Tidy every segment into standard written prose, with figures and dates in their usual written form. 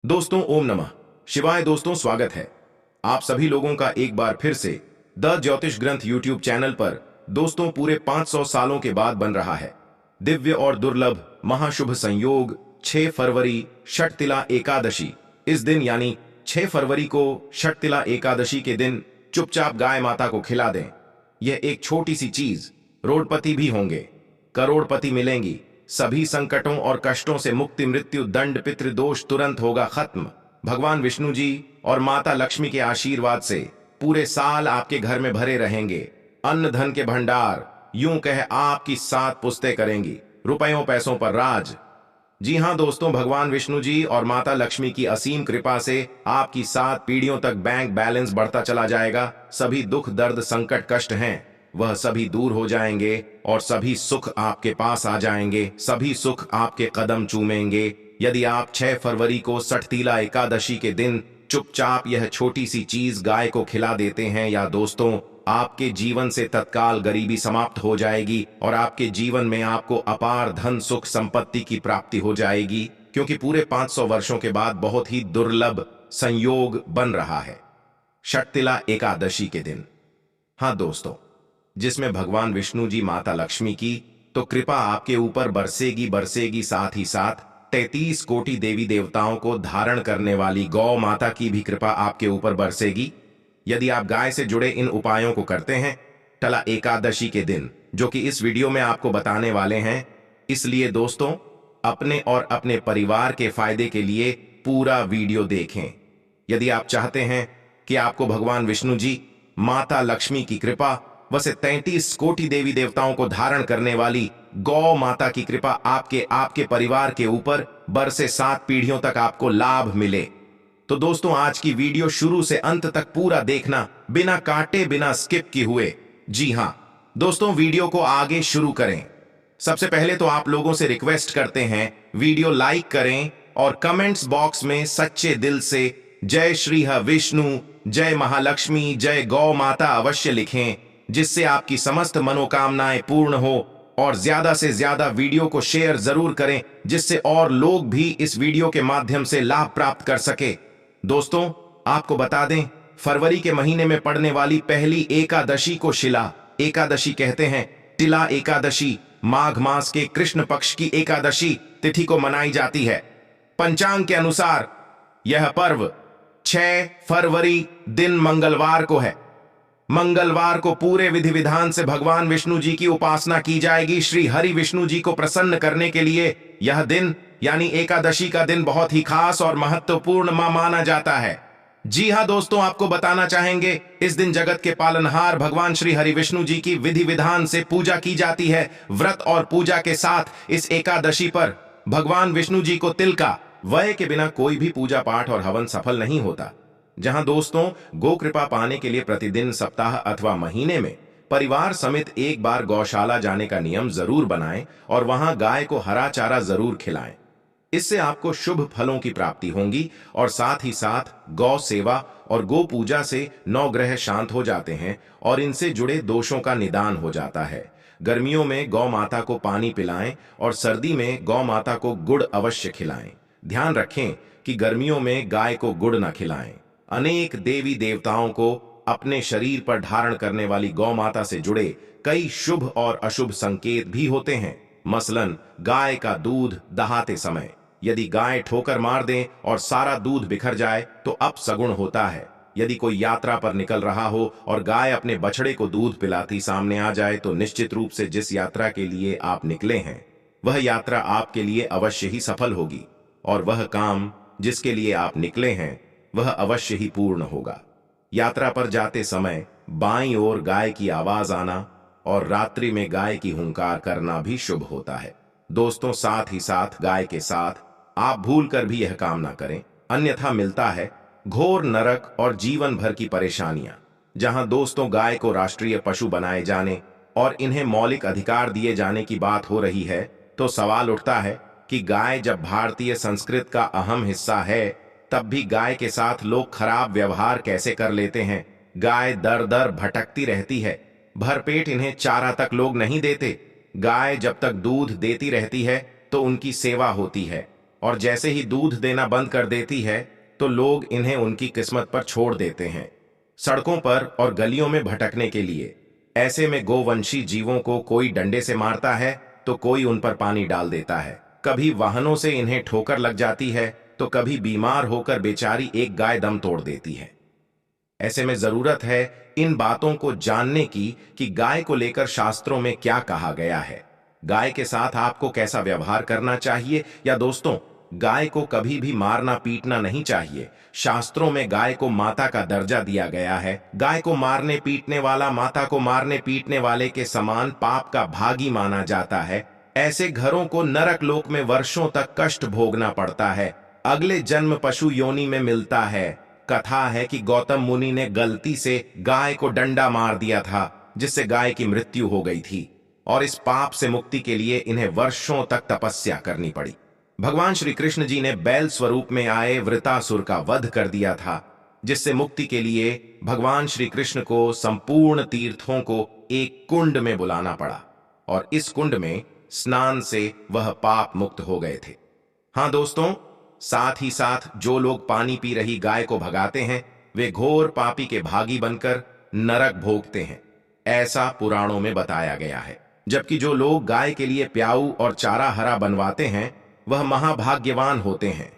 दोस्तों ओम नमः शिवाय। दोस्तों स्वागत है आप सभी लोगों का एक बार फिर से द ज्योतिष ग्रंथ यूट्यूब चैनल पर। दोस्तों पूरे 500 सालों के बाद बन रहा है दिव्य और दुर्लभ महाशुभ संयोग 6 फरवरी षटतिला एकादशी। इस दिन यानी 6 फरवरी को षटतिला एकादशी के दिन चुपचाप गाय माता को खिला दें। यह एक छोटी सी चीज, रोडपति भी होंगे, करोड़पति मिलेंगी, सभी संकटों और कष्टों से मुक्ति, मृत्यु दंड पितृदोष तुरंत होगा खत्म। भगवान विष्णु जी और माता लक्ष्मी के आशीर्वाद से पूरे साल आपके घर में भरे रहेंगे अन्न धन के भंडार। यूं कह आपकी 7 पुश्तें करेंगी रुपयों पैसों पर राज। जी हां दोस्तों, भगवान विष्णु जी और माता लक्ष्मी की असीम कृपा से आपकी 7 पीढ़ियों तक बैंक बैलेंस बढ़ता चला जाएगा। सभी दुख दर्द संकट कष्ट हैं वह सभी दूर हो जाएंगे और सभी सुख आपके पास आ जाएंगे, सभी सुख आपके कदम चूमेंगे यदि आप 6 फरवरी को षटतिला एकादशी के दिन चुपचाप यह छोटी सी चीज गाय को खिला देते हैं। या दोस्तों, आपके जीवन से तत्काल गरीबी समाप्त हो जाएगी और आपके जीवन में आपको अपार धन सुख संपत्ति की प्राप्ति हो जाएगी, क्योंकि पूरे 500 वर्षों के बाद बहुत ही दुर्लभ संयोग बन रहा है षटतिला एकादशी के दिन। हाँ दोस्तों, जिसमें भगवान विष्णु जी माता लक्ष्मी की तो कृपा आपके ऊपर बरसेगी बरसेगी, साथ ही साथ 33 कोटि देवी देवताओं को धारण करने वाली गौ माता की भी कृपा आपके ऊपर बरसेगी यदि आप गाय से जुड़े इन उपायों को करते हैं टला एकादशी के दिन, जो कि इस वीडियो में आपको बताने वाले हैं। इसलिए दोस्तों, अपने और अपने परिवार के फायदे के लिए पूरा वीडियो देखें। यदि आप चाहते हैं कि आपको भगवान विष्णु जी माता लक्ष्मी की कृपा वसे 33 कोटि देवी देवताओं को धारण करने वाली गौ माता की कृपा आपके परिवार के ऊपर बरसे 7 पीढ़ियों तक आपको लाभ मिले, तो दोस्तों आज की वीडियो शुरू से अंत तक पूरा देखना, बिना काटे बिना स्किप किए हुए। जी हां दोस्तों, वीडियो को आगे शुरू करें। सबसे पहले तो आप लोगों से रिक्वेस्ट करते हैं वीडियो लाइक करें और कमेंट्स बॉक्स में सच्चे दिल से जय श्री विष्णु, जय महालक्ष्मी, जय गौ माता अवश्य लिखें, जिससे आपकी समस्त मनोकामनाएं पूर्ण हो। और ज्यादा से ज्यादा वीडियो को शेयर जरूर करें, जिससे और लोग भी इस वीडियो के माध्यम से लाभ प्राप्त कर सके। दोस्तों आपको बता दें, फरवरी के महीने में पड़ने वाली पहली एकादशी को शिला एकादशी कहते हैं। तिला एकादशी माघ मास के कृष्ण पक्ष की एकादशी तिथि को मनाई जाती है। पंचांग के अनुसार यह पर्व 6 फरवरी दिन मंगलवार को है। मंगलवार को पूरे विधि विधान से भगवान विष्णु जी की उपासना की जाएगी। श्री हरि विष्णु जी को प्रसन्न करने के लिए यह दिन यानी एकादशी का दिन बहुत ही खास और महत्वपूर्ण माना जाता है। जी हां दोस्तों, आपको बताना चाहेंगे इस दिन जगत के पालनहार भगवान श्री हरि विष्णु जी की विधि विधान से पूजा की जाती है। व्रत और पूजा के साथ इस एकादशी पर भगवान विष्णु जी को तिल का व्यय के बिना कोई भी पूजा पाठ और हवन सफल नहीं होता। जहां दोस्तों, गो कृपा पाने के लिए प्रतिदिन, सप्ताह अथवा महीने में परिवार समेत एक बार गौशाला जाने का नियम जरूर बनाएं और वहां गाय को हरा चारा जरूर खिलाएं। इससे आपको शुभ फलों की प्राप्ति होगी और साथ ही साथ गौ सेवा और गो पूजा से 9 ग्रह शांत हो जाते हैं और इनसे जुड़े दोषों का निदान हो जाता है। गर्मियों में गौ माता को पानी पिलाएं और सर्दी में गौ माता को गुड़ अवश्य खिलाएं। ध्यान रखें कि गर्मियों में गाय को गुड़ न खिलाएं। अनेक देवी देवताओं को अपने शरीर पर धारण करने वाली गौ माता से जुड़े कई शुभ और अशुभ संकेत भी होते हैं। मसलन गाय का दूध दहाते समय यदि गाय ठोकर मार दे और सारा दूध बिखर जाए तो अपशगुन होता है। यदि कोई यात्रा पर निकल रहा हो और गाय अपने बछड़े को दूध पिलाती सामने आ जाए तो निश्चित रूप से जिस यात्रा के लिए आप निकले हैं वह यात्रा आपके लिए अवश्य ही सफल होगी और वह काम जिसके लिए आप निकले हैं वह अवश्य ही पूर्ण होगा। यात्रा पर जाते समय बाईं ओर गाय की आवाज आना और रात्रि में गाय की हुंकार करना भी शुभ होता है। दोस्तों साथ ही साथ गाय के साथ आप भूलकर भी यह काम ना करें, अन्यथा मिलता है घोर नरक और जीवन भर की परेशानियां। जहां दोस्तों गाय को राष्ट्रीय पशु बनाए जाने और इन्हें मौलिक अधिकार दिए जाने की बात हो रही है तो सवाल उठता है कि गाय जब भारतीय संस्कृति का अहम हिस्सा है तब भी गाय के साथ लोग खराब व्यवहार कैसे कर लेते हैं। गाय दर दर भटकती रहती है, भरपेट इन्हें चारा तक लोग नहीं देते। गाय जब तक दूध देती रहती है तो उनकी सेवा होती है, और जैसे ही दूध देना बंद कर देती है तो लोग इन्हें उनकी किस्मत पर छोड़ देते हैं, सड़कों पर और गलियों में भटकने के लिए। ऐसे में गोवंशी जीवों को कोई डंडे से मारता है तो कोई उन पर पानी डाल देता है, कभी वाहनों से इन्हें ठोकर लग जाती है तो कभी बीमार होकर बेचारी एक गाय दम तोड़ देती है। ऐसे में जरूरत है इन बातों को जानने की कि गाय को लेकर शास्त्रों में क्या कहा गया है, गाय के साथ आपको कैसा व्यवहार करना चाहिए। या दोस्तों, गाय को कभी भी मारना पीटना नहीं चाहिए। शास्त्रों में गाय को माता का दर्जा दिया गया है। गाय को मारने पीटने वाला माता को मारने पीटने वाले के समान पाप का भागी माना जाता है। ऐसे घरों को नरक लोक में वर्षों तक कष्ट भोगना पड़ता है, अगले जन्म पशु योनि में मिलता है। कथा है कि गौतम मुनि ने गलती से गाय को डंडा मार दिया था, जिससे गाय की मृत्यु हो गई थी, और इस पाप से मुक्ति के लिए इन्हें वर्षों तक तपस्या करनी पड़ी। भगवान श्री कृष्ण जी ने बैल स्वरूप में आए वृतासुर का वध कर दिया था, जिससे मुक्ति के लिए भगवान श्री कृष्ण को संपूर्ण तीर्थों को एक कुंड में बुलाना पड़ा, और इस कुंड में स्नान से वह पाप मुक्त हो गए थे। हाँ दोस्तों, साथ ही साथ जो लोग पानी पी रही गाय को भगाते हैं वे घोर पापी के भागी बनकर नरक भोगते हैं, ऐसा पुराणों में बताया गया है। जबकि जो लोग गाय के लिए प्याऊ और चारा हरा बनवाते हैं वह महाभाग्यवान होते हैं।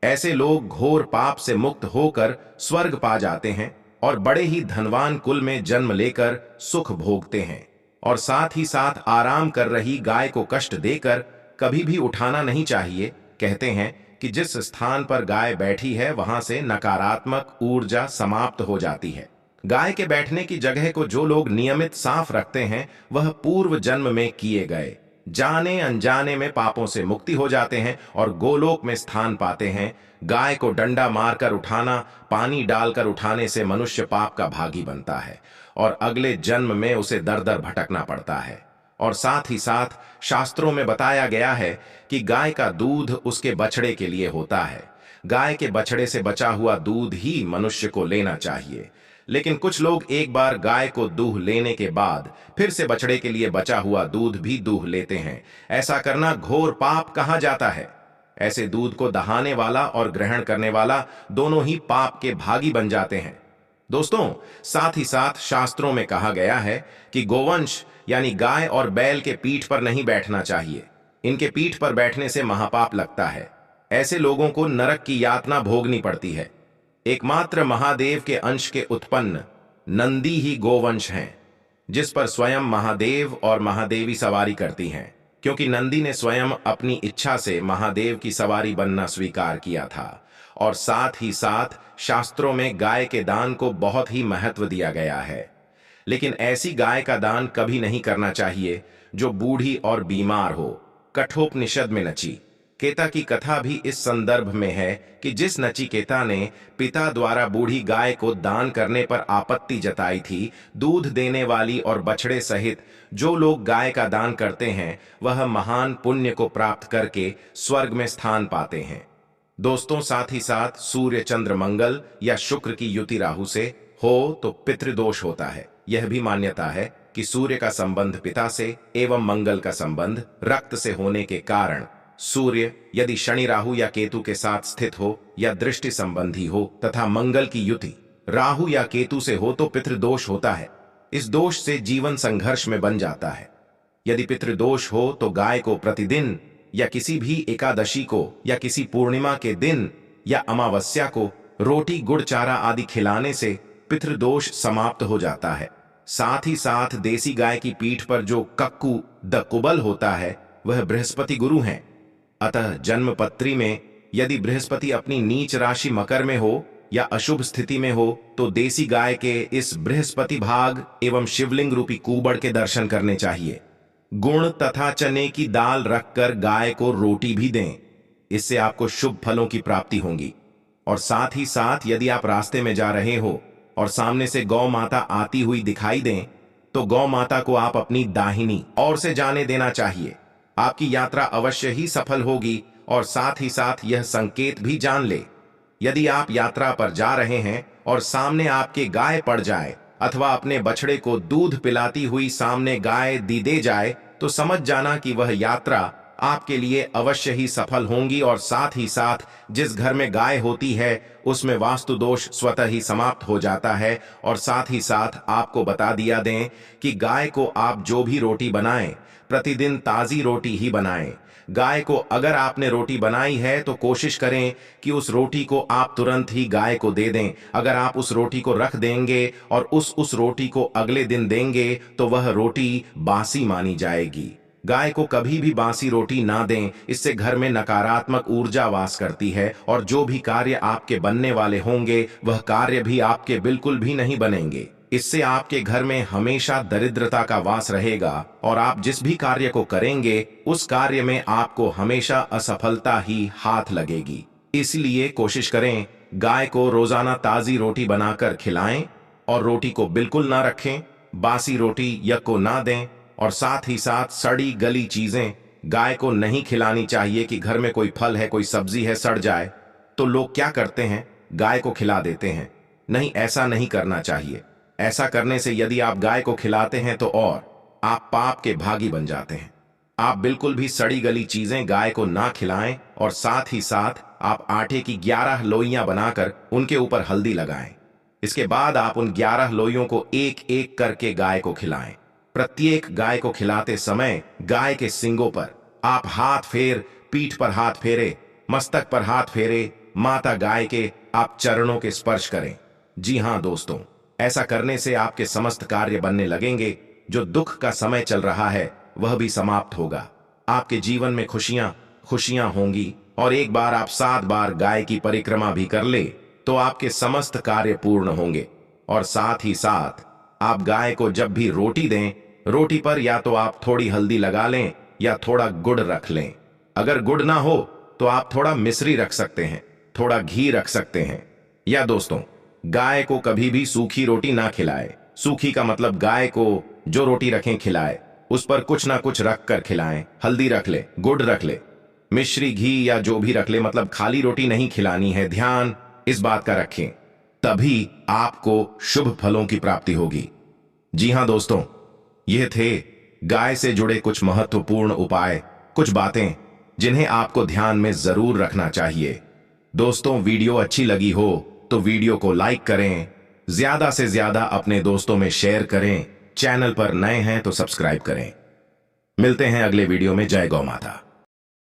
ऐसे लोग घोर पाप से मुक्त होकर स्वर्ग पा जाते हैं और बड़े ही धनवान कुल में जन्म लेकर सुख भोगते हैं। और साथ ही साथ आराम कर रही गाय को कष्ट देकर कभी भी उठाना नहीं चाहिए। कहते हैं कि जिस स्थान पर गाय बैठी है वहां से नकारात्मक ऊर्जा समाप्त हो जाती है। गाय के बैठने की जगह को जो लोग नियमित साफ रखते हैं वह पूर्व जन्म में किए गए जाने अनजाने में पापों से मुक्ति हो जाते हैं और गोलोक में स्थान पाते हैं। गाय को डंडा मारकर उठाना, पानी डालकर उठाने से मनुष्य पाप का भागी बनता है और अगले जन्म में उसे दर दर भटकना पड़ता है। और साथ ही साथ शास्त्रों में बताया गया है कि गाय का दूध उसके बछड़े के लिए होता है। गाय के बछड़े से बचा हुआ दूध ही मनुष्य को लेना चाहिए। लेकिन कुछ लोग एक बार गाय को दूह लेने के बाद फिर से बछड़े के लिए बचा हुआ दूध भी दूह लेते हैं। ऐसा करना घोर पाप कहा जाता है। ऐसे दूध को दहाने वाला और ग्रहण करने वाला दोनों ही पाप के भागी बन जाते हैं। दोस्तों, साथ ही साथ शास्त्रों में कहा गया है कि गोवंश यानी गाय और बैल के पीठ पर नहीं बैठना चाहिए। इनके पीठ पर बैठने से महापाप लगता है। ऐसे लोगों को नरक की यातना भोगनी पड़ती है। एकमात्र महादेव के अंश के उत्पन्न नंदी ही गोवंश हैं, जिस पर स्वयं महादेव और महादेवी सवारी करती हैं, क्योंकि नंदी ने स्वयं अपनी इच्छा से महादेव की सवारी बनना स्वीकार किया था। और साथ ही साथ शास्त्रों में गाय के दान को बहुत ही महत्व दिया गया है। लेकिन ऐसी गाय का दान कभी नहीं करना चाहिए जो बूढ़ी और बीमार हो। कठोपनिषद में नचिकेता की कथा भी इस संदर्भ में है कि जिस नचिकेता ने पिता द्वारा बूढ़ी गाय को दान करने पर आपत्ति जताई थी, दूध देने वाली और बछड़े सहित जो लोग गाय का दान करते हैं वह महान पुण्य को प्राप्त करके स्वर्ग में स्थान पाते हैं। दोस्तों, साथ ही साथ सूर्य चंद्र मंगल या शुक्र की युति राहु से हो तो पितृदोष होता है। यह भी मान्यता है कि सूर्य का संबंध पिता से एवं मंगल का संबंध रक्त से होने के कारण सूर्य यदि शनि राहु या केतु के साथ स्थित हो या दृष्टि संबंधी हो तथा मंगल की युति राहु या केतु से हो तो पितृदोष होता है। इस दोष से जीवन संघर्ष में बन जाता है। यदि पितृदोष हो तो गाय को प्रतिदिन या किसी भी एकादशी को या किसी पूर्णिमा के दिन या अमावस्या को रोटी गुड़ चारा आदि खिलाने से पितृदोष समाप्त हो जाता है। साथ ही साथ देसी गाय की पीठ पर जो कक्कू द कुबल होता है वह बृहस्पति गुरु हैं। अतः जन्मपत्री में यदि बृहस्पति अपनी नीच राशि मकर में हो या अशुभ स्थिति में हो तो देसी गाय के इस बृहस्पति भाग एवं शिवलिंग रूपी कुबड़ के दर्शन करने चाहिए। गुण तथा चने की दाल रखकर गाय को रोटी भी दें, इससे आपको शुभ फलों की प्राप्ति होगी। और साथ ही साथ यदि आप रास्ते में जा रहे हो और सामने से गौ माता आती हुई दिखाई दें तो गौ माता को आप अपनी दाहिनी ओर से जाने देना चाहिए। आपकी यात्रा अवश्य ही सफल होगी। और साथ ही साथ यह संकेत भी जान ले, यदि आप यात्रा पर जा रहे हैं और सामने आपके गाय पड़ जाए अथवा अपने बछड़े को दूध पिलाती हुई सामने गाय दी दे जाए तो समझ जाना कि वह यात्रा आपके लिए अवश्य ही सफल होंगी और साथ ही साथ जिस घर में गाय होती है उसमें वास्तु दोष स्वतः ही समाप्त हो जाता है। और साथ ही साथ आपको बता दिया दें कि गाय को आप जो भी रोटी बनाएं प्रतिदिन ताजी रोटी ही बनाएं। गाय को अगर आपने रोटी बनाई है तो कोशिश करें कि उस रोटी को आप तुरंत ही गाय को दे दें। अगर आप उस रोटी को रख देंगे और उस रोटी को अगले दिन देंगे तो वह रोटी बासी मानी जाएगी। गाय को कभी भी बासी रोटी ना दें, इससे घर में नकारात्मक ऊर्जा वास करती है और जो भी कार्य आपके बनने वाले होंगे वह कार्य भी आपके बिल्कुल भी नहीं बनेंगे। इससे आपके घर में हमेशा दरिद्रता का वास रहेगा और आप जिस भी कार्य को करेंगे उस कार्य में आपको हमेशा असफलता ही हाथ लगेगी। इसलिए कोशिश करें गाय को रोजाना ताजी रोटी बनाकर खिलाएं और रोटी को बिल्कुल ना रखें, बासी रोटी यक को ना दें और साथ ही साथ सड़ी गली चीजें गाय को नहीं खिलानी चाहिए। कि घर में कोई फल है, कोई सब्जी है, सड़ जाए तो लोग क्या करते हैं, गाय को खिला देते हैं। नहीं, ऐसा नहीं करना चाहिए। ऐसा करने से यदि आप गाय को खिलाते हैं तो और आप पाप के भागी बन जाते हैं। आप बिल्कुल भी सड़ी गली चीजें गाय को ना खिलाएं और साथ ही साथ आप आटे की 11 लोइयां बनाकर उनके ऊपर हल्दी लगाएं। इसके बाद आप उन 11 लोइयों को एक एक करके गाय को खिलाएं। प्रत्येक गाय को खिलाते समय गाय के सींगों पर आप हाथ फेर, पीठ पर हाथ फेरे, मस्तक पर हाथ फेरे, माता गाय के आप चरणों के स्पर्श करें। जी हां दोस्तों, ऐसा करने से आपके समस्त कार्य बनने लगेंगे। जो दुख का समय चल रहा है वह भी समाप्त होगा। आपके जीवन में खुशियां खुशियां होंगी और एक बार आप 7 बार गाय की परिक्रमा भी कर ले तो आपके समस्त कार्य पूर्ण होंगे। और साथ ही साथ आप गाय को जब भी रोटी दें, रोटी पर या तो आप थोड़ी हल्दी लगा लें या थोड़ा गुड़ रख लें। अगर गुड़ ना हो तो आप थोड़ा मिश्री रख सकते हैं, थोड़ा घी रख सकते हैं। या दोस्तों, गाय को कभी भी सूखी रोटी ना खिलाए। सूखी का मतलब गाय को जो रोटी रखें खिलाए, उस पर कुछ ना कुछ रख कर खिलाएं। हल्दी रख ले, गुड़ रख ले, मिश्री, घी या जो भी रख ले, मतलब खाली रोटी नहीं खिलानी है। ध्यान इस बात का रखें, तभी आपको शुभ फलों की प्राप्ति होगी। जी हां दोस्तों, यह थे गाय से जुड़े कुछ महत्वपूर्ण उपाय, कुछ बातें जिन्हें आपको ध्यान में जरूर रखना चाहिए। दोस्तों, वीडियो अच्छी लगी हो तो वीडियो को लाइक करें, ज्यादा से ज्यादा अपने दोस्तों में शेयर करें। चैनल पर नए हैं तो सब्सक्राइब करें। मिलते हैं अगले वीडियो में। जय गौ माता।